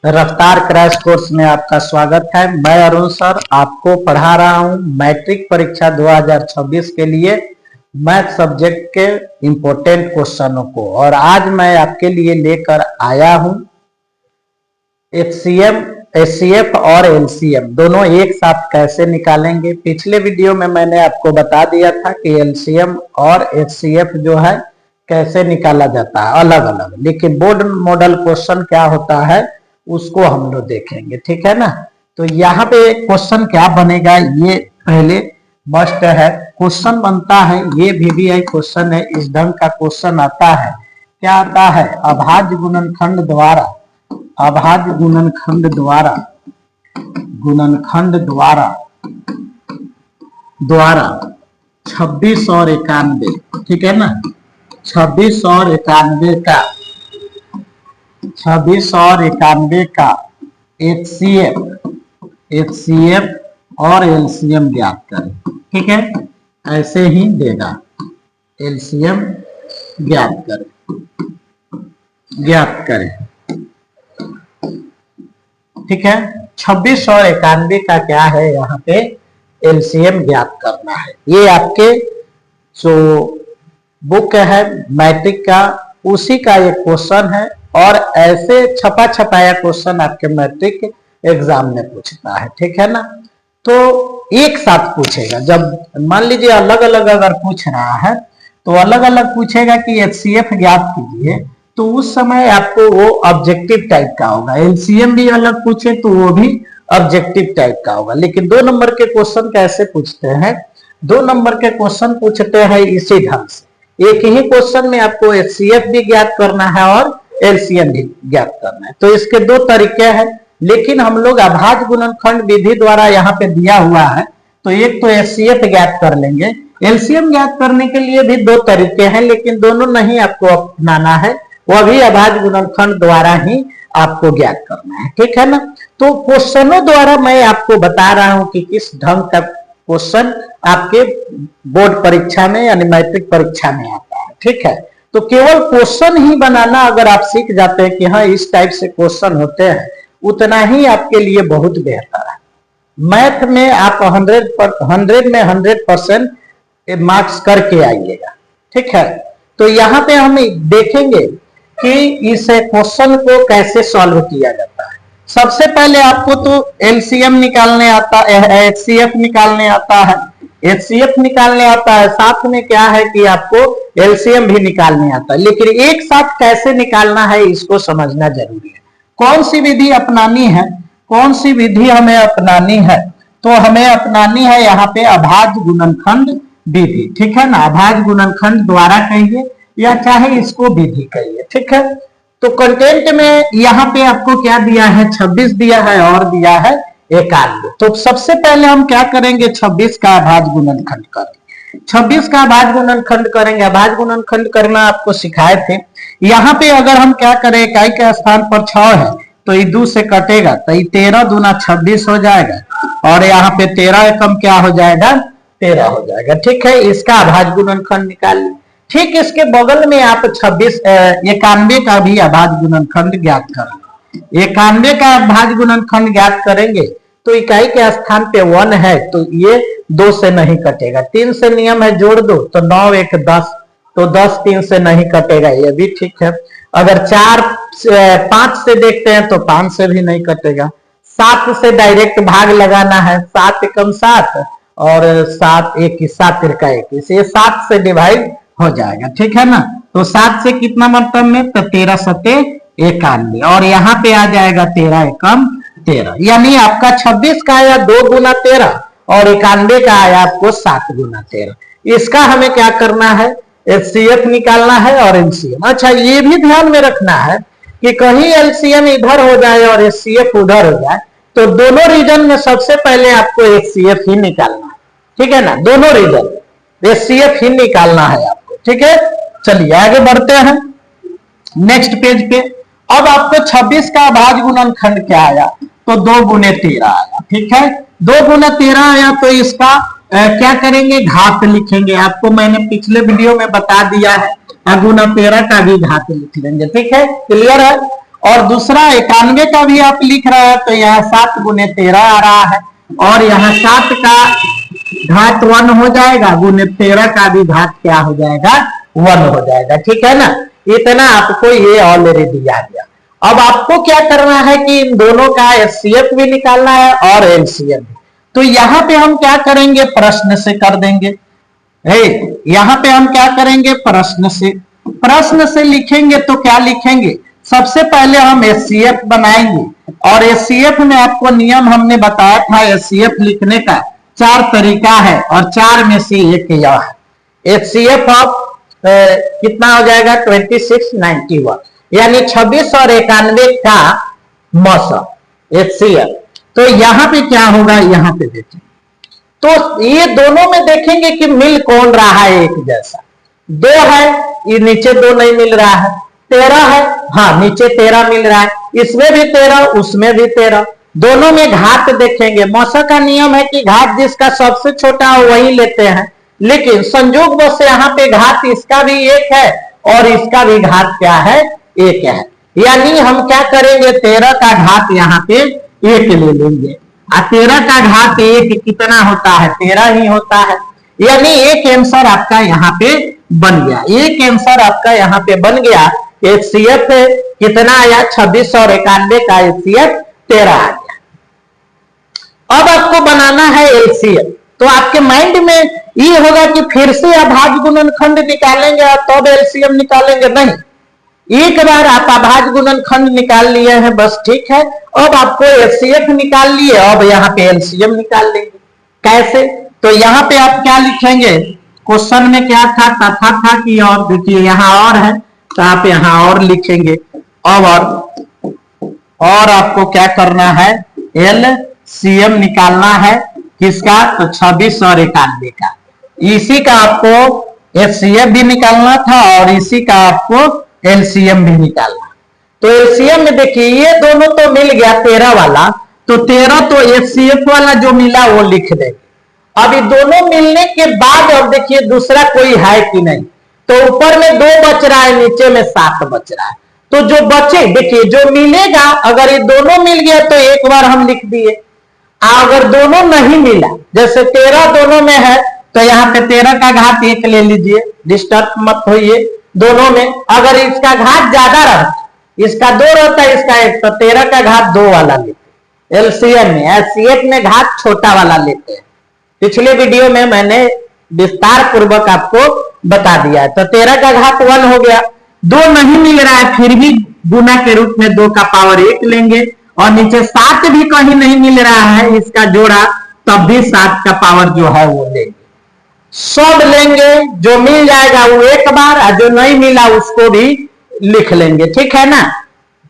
रफ्तार crash course में आपका स्वागत है। मैं अरुण सर आपको पढ़ा रहा हूं मैट्रिक परीक्षा 2026 के लिए मैथ सब्जेक्ट के इम्पोर्टेंट क्वेश्चनों को। और आज मैं आपके लिए लेकर आया हूं एचसीएम, एचसीएफ और एलसीएम दोनों एक साथ कैसे निकालेंगे। पिछले वीडियो में मैंने आपको बता दिया था कि एलसीएम और एचसीएफ जो है कैसे निकाला जाता है अलग अलग, लेकिन बोर्ड मॉडल क्वेश्चन क्या होता है उसको हम लोग देखेंगे, ठीक है ना। तो यहाँ पे क्वेश्चन क्या बनेगा ये पहले मस्ट है। क्वेश्चन बनता है, ये VBI क्वेश्चन है, इस ढंग का क्वेश्चन आता है। क्या आता है? अभाज्य गुणनखंड द्वारा, अभाज्य गुणनखंड द्वारा, गुणनखंड द्वारा 26 और 91, ठीक है ना। 26 और 91 का, 26 और 91 का HCF और एलसीएम ज्ञात करें, ठीक है। ऐसे ही देगा, एलसीएम ज्ञात करें, ठीक है। 26 और 91 का क्या है, यहाँ पे एलसीएम ज्ञात करना है। ये आपके जो बुक है मैट्रिक का उसी का एक क्वेश्चन है, और ऐसे छपा छपाया क्वेश्चन आपके मैट्रिक एग्जाम में पूछता है, ठीक है ना। तो एक साथ पूछेगा, जब मान लीजिए अलग अलग अगर पूछ रहा है तो अलग अलग पूछेगा कि एचसीएफ ज्ञात कीजिए, तो उस समय आपको वो ऑब्जेक्टिव टाइप का होगा। एलसीएम भी अलग पूछे तो वो भी ऑब्जेक्टिव टाइप का होगा। लेकिन 2 नंबर के क्वेश्चन कैसे पूछते हैं? 2 नंबर के क्वेश्चन पूछते हैं इसी ढंग से। एक ही क्वेश्चन में आपको एचसीएफ भी ज्ञात करना है और एलसीएम भी ज्ञात करना है। तो इसके 2 तरीके हैं, लेकिन हम लोग अभाज्य गुणनखंड विधि द्वारा यहाँ पे दिया हुआ है, तो एक तो एचसीएफ ज्ञात कर लेंगे। एलसीएम ज्ञात करने के लिए भी 2 तरीके हैं, लेकिन दोनों नहीं आपको अपनाना है, वह भी अभाज्य गुणनखंड द्वारा ही आपको ज्ञात करना है, ठीक है ना। तो क्वेश्चनों द्वारा मैं आपको बता रहा हूं कि किस ढंग का क्वेश्चन आपके बोर्ड परीक्षा में यानी मैट्रिक परीक्षा में आता है, ठीक है। तो केवल क्वेश्चन ही बनाना अगर आप सीख जाते हैं कि हाँ इस टाइप से क्वेश्चन होते हैं, उतना ही आपके लिए बहुत बेहतर है। मैथ में आप 100 में 100% मार्क्स करके आइएगा, ठीक है। तो यहाँ पे हम देखेंगे कि इस क्वेश्चन को कैसे सॉल्व किया जाता है। सबसे पहले आपको तो एलसीएम निकालने आता है, एचसीएफ निकालने आता है, एचसीएफ निकालने आता है, साथ में क्या है कि आपको एलसीएम भी निकालने आता है। लेकिन एक साथ कैसे निकालना है इसको समझना जरूरी है। कौन सी विधि अपनानी है, कौन सी विधि हमें अपनानी है? तो हमें अपनानी है यहाँ पे अभाज्य गुणनखंड विधि, ठीक है ना। अभाज्य गुणनखंड द्वारा कहिए या चाहे इसको विधि कहिए, ठीक है। तो कंटेंट में यहाँ पे आपको क्या दिया है? 26 दिया है और दिया है 91। तो सबसे पहले हम क्या करेंगे? 26 का अभाज्य गुणनखंड करेंगे। 26 का अभाज्य गुणनखंड करेंगे। अभाज्य गुणनखंड करना आपको सिखाए थे। यहाँ पे अगर हम क्या करें, इकाई के स्थान पर 6 है तो ये 2 से कटेगा, तो ये 13 दूना 26 हो जाएगा, और यहाँ पे 13 एकम क्या हो जाएगा? 13 हो जाएगा, ठीक है। इसका अभाज्य गुणनखंड निकाल लीजिए। ठीक इसके बगल में आप 91 का भी अभाज्य गुणनखंड ज्ञात करेंगे। 91 का अभाज्य गुणनखंड ज्ञात करेंगे तो इकाई के स्थान पे 1 है तो ये 2 से नहीं कटेगा। 3 से नियम है जोड़ दो, तो 9 1 10, तो 10 3 से नहीं कटेगा, ये भी ठीक है। अगर 5 से देखते हैं तो 5 से भी नहीं कटेगा। 7 से डायरेक्ट भाग लगाना है, 7 एकम 7 और 7 1 7 तिरका 21, ये 7 से डिवाइड हो जाएगा, ठीक है ना। तो 7 से कितना मतलब में? तो 13 सते 91, और यहाँ पे आ जाएगा 13 एकम 13, यानी आपका 26 का आया 2 गुना 13 और 91 का आया आपको 7 गुना 13। इसका हमें क्या करना है? एचसीएफ निकालना है और एलसीएम। अच्छा, ये भी ध्यान में रखना है कि कहीं एलसीएम इधर हो जाए और एचसीएफ उधर हो जाए, तो दोनों रीजन में सबसे पहले आपको एचसीएफ ही निकालना है, ठीक है ना। दोनों रीजन एचसीएफ ही निकालना है आपको, ठीक है। चलिए आगे बढ़ते हैं नेक्स्ट पेज पे। अब आपको 26 का अभाज्य गुणनखंड क्या आया? तो 2 गुने 13 आया, ठीक है। 2 गुना 13 आया तो इसका क्या करेंगे? घात लिखेंगे। आपको मैंने पिछले वीडियो में बता दिया है, गुना 13 का भी घात लिख लेंगे, ठीक है। क्लियर है? और दूसरा 91 का भी आप लिख रहे हैं तो यहाँ 7 गुने 13 आ रहा है, और यहाँ 7 का घात 1 हो जाएगा, गुने 13 का भी घात क्या हो जाएगा, 1 हो जाएगा। ठीक है ना, इतना आपको ये ऑलरेडी आ गया। अब आपको क्या करना है कि इन दोनों का एचसीएफ भी निकालना है और एलसीएम भी। तो यहाँ पे हम क्या करेंगे, प्रश्न से कर देंगे। यहाँ पे हम क्या करेंगे, प्रश्न से लिखेंगे। तो क्या लिखेंगे, सबसे पहले हम एचसीएफ बनाएंगे, और एचसीएफ में आपको नियम हमने बताया था, एचसीएफ लिखने का 4 तरीका है, और 4 में से एक यह है। एचसीएफ ऑफ कितना हो जाएगा, 2691, यानी 26 और 91 का मौसम एचसीएफ। तो यहाँ पे क्या होगा, यहाँ पे देखें तो ये दोनों में देखेंगे कि मिल कौन रहा है एक जैसा। 2 है, ये नीचे 2 नहीं मिल रहा है। 13 है, हाँ नीचे 13 मिल रहा है, इसमें भी 13 उसमें भी 13। दोनों में घात देखेंगे। मौसा का नियम है कि घात जिसका सबसे छोटा हो वही लेते हैं, लेकिन संयोग बस यहाँ पे घात इसका भी 1 है और इसका भी घात क्या है, 1 है। यानी हम क्या करेंगे, 13 का घात यहाँ पे 1 ले लेंगे, और 13 का घात 1 कितना होता है, 13 ही होता है। यानी एक आंसर आपका यहाँ पे बन गया, एक आंसर आपका यहाँ पे बन गया। एचसीएफ कितना आया, 26 और 91 का एचसीएफ 13 आ गया। अब आपको बनाना है एलसीएम। तो आपके माइंड में ये होगा कि फिर से अभाज्य गुणनखंड निकालेंगे और तब एलसीएम निकालेंगे, नहीं, एक बार आप अभाज्य गुणनखंड निकाल लिए हैं बस, ठीक है। अब आपको एचसीएफ निकाल लिए, अब यहाँ पे एलसीएम निकाल लेंगे। कैसे, तो यहाँ पे आप क्या लिखेंगे, क्वेश्चन में क्या था, तथा था कि और, देखिए यहाँ और है तो आप यहाँ और लिखेंगे। अब और आपको क्या करना है, एलसीएम निकालना है किसका, तो 26 और 91 का। इसी का आपको एचसीएफ भी निकालना था और इसी का आपको एलसीएम भी निकालना। तो एलसीएम में देखिए ये दोनों तो मिल गया 13 वाला, तो 13 तो एचसीएफ वाला जो मिला वो लिख देंगे। अब ये दोनों मिलने के बाद अब देखिए दूसरा कोई है कि नहीं, तो ऊपर में 2 बच रहा है, नीचे में 7 बच रहा है। तो जो बचे, देखिए जो मिलेगा, अगर ये दोनों मिल गया तो एक बार हम लिख दिए, अगर दोनों नहीं मिला, जैसे 13 दोनों में है तो यहाँ पे 13 का घात 1 ले लीजिए, डिस्टर्ब मत होइए दोनों में। अगर इसका घात ज्यादा रहता, इसका 2 रहता है, इसका 1, तो 13 का घात 2 वाला लेते हैं एलसीएम में। एचसीएफ में घात छोटा वाला लेते हैं, पिछले वीडियो में मैंने विस्तार पूर्वक आपको बता दिया है। तो 13 का घात 1 हो गया, 2 नहीं मिल रहा है, फिर भी गुना के रूप में 2 का पावर 1 लेंगे, और नीचे 7 भी कहीं नहीं मिल रहा है, इसका जोड़ा, तब भी 7 का पावर जो है वो लेंगे। सब लेंगे, जो मिल जाएगा वो एक बार, और जो नहीं मिला उसको भी लिख लेंगे, ठीक है ना।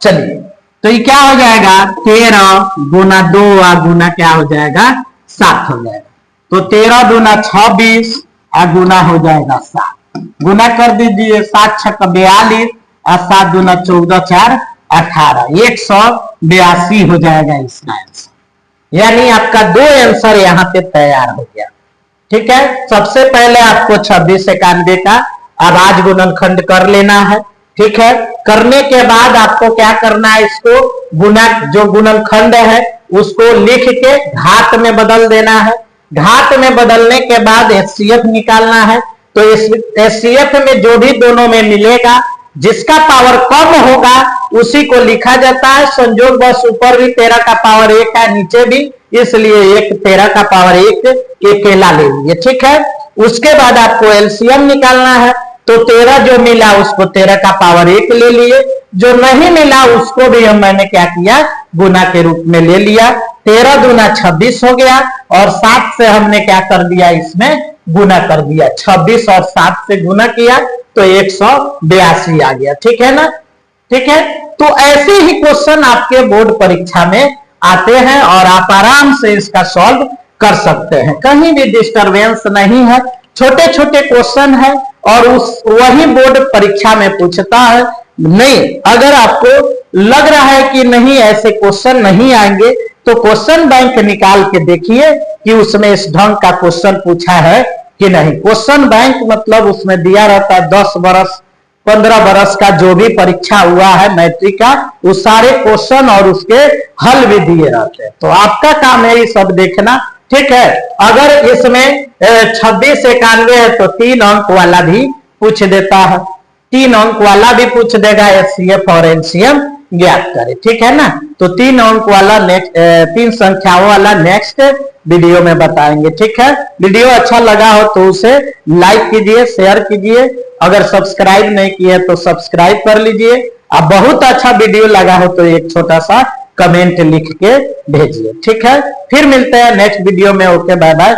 चलिए, तो ये क्या हो जाएगा, 13 गुना 2 और गुना क्या हो जाएगा, 7 हो जाएगा। तो 13 दूना 26 और गुना हो जाएगा 7, गुना कर दीजिए, 7 छक 42 और 7 दूना 14 4 18, 182 हो जाएगा इसका आंसर। यानी आपका 2 आंसर यहाँ पे तैयार हो गया, ठीक है। सबसे पहले आपको 26 91 का अभाज्य गुणनखंड कर लेना है, ठीक है। करने के बाद आपको क्या करना है, इसको गुना, जो गुणनखंड है उसको लिख के घात में बदल देना है। घात में बदलने के बाद एचसीएफ निकालना है। तो इस एचसीएफ में जो भी दोनों में मिलेगा, जिसका पावर कम होगा उसी को लिखा जाता है। संयोग बस ऊपर भी 13 का पावर 1 है, नीचे भी, इसलिए 13 का पावर 1 अकेला ले लीजिए, ठीक है। उसके बाद आपको एलसीएम निकालना है। तो 13 जो मिला उसको 13 का पावर 1 ले लिए, जो नहीं मिला उसको भी मैंने क्या किया, गुना के रूप में ले लिया। 13 दूना 26 हो गया, और 7 से हमने क्या कर दिया, इसमें गुना कर दिया। 26 और 7 से गुना किया तो 182 आ गया, ठीक है ना, ठीक है। तो ऐसे ही क्वेश्चन आपके बोर्ड परीक्षा में आते हैं और आप आराम से इसका सॉल्व कर सकते हैं, कहीं भी डिस्टरबेंस नहीं है। छोटे छोटे क्वेश्चन है और वही बोर्ड परीक्षा में पूछता है। नहीं, अगर आपको लग रहा है कि नहीं ऐसे क्वेश्चन नहीं आएंगे, तो क्वेश्चन बैंक निकाल के देखिए कि उसमें इस ढंग का क्वेश्चन पूछा है कि नहीं। क्वेश्चन बैंक मतलब उसमें दिया रहता है 10 बरस 15 बरस का जो भी परीक्षा हुआ है मैट्रिक का, उस सारे क्वेश्चन और उसके हल भी दिए रहते हैं। तो आपका काम है ये सब देखना, ठीक है। अगर इसमें 2691 है तो 3 अंक वाला भी पूछ देता है, 3 अंक वाला भी पूछ देगा, एचसीएफ और एलसीएम ज्ञात करें, ठीक है ना। तो 3 अंक वाला नेक्स्ट, 3 संख्याओं वाला नेक्स्ट वीडियो में बताएंगे, ठीक है। वीडियो अच्छा लगा हो तो उसे लाइक कीजिए, शेयर कीजिए, अगर सब्सक्राइब नहीं किए तो सब्सक्राइब कर लीजिए। अब बहुत अच्छा वीडियो लगा हो तो एक छोटा सा कमेंट लिख के भेजिए, ठीक है। फिर मिलते हैं नेक्स्ट वीडियो में। Okay, bye bye.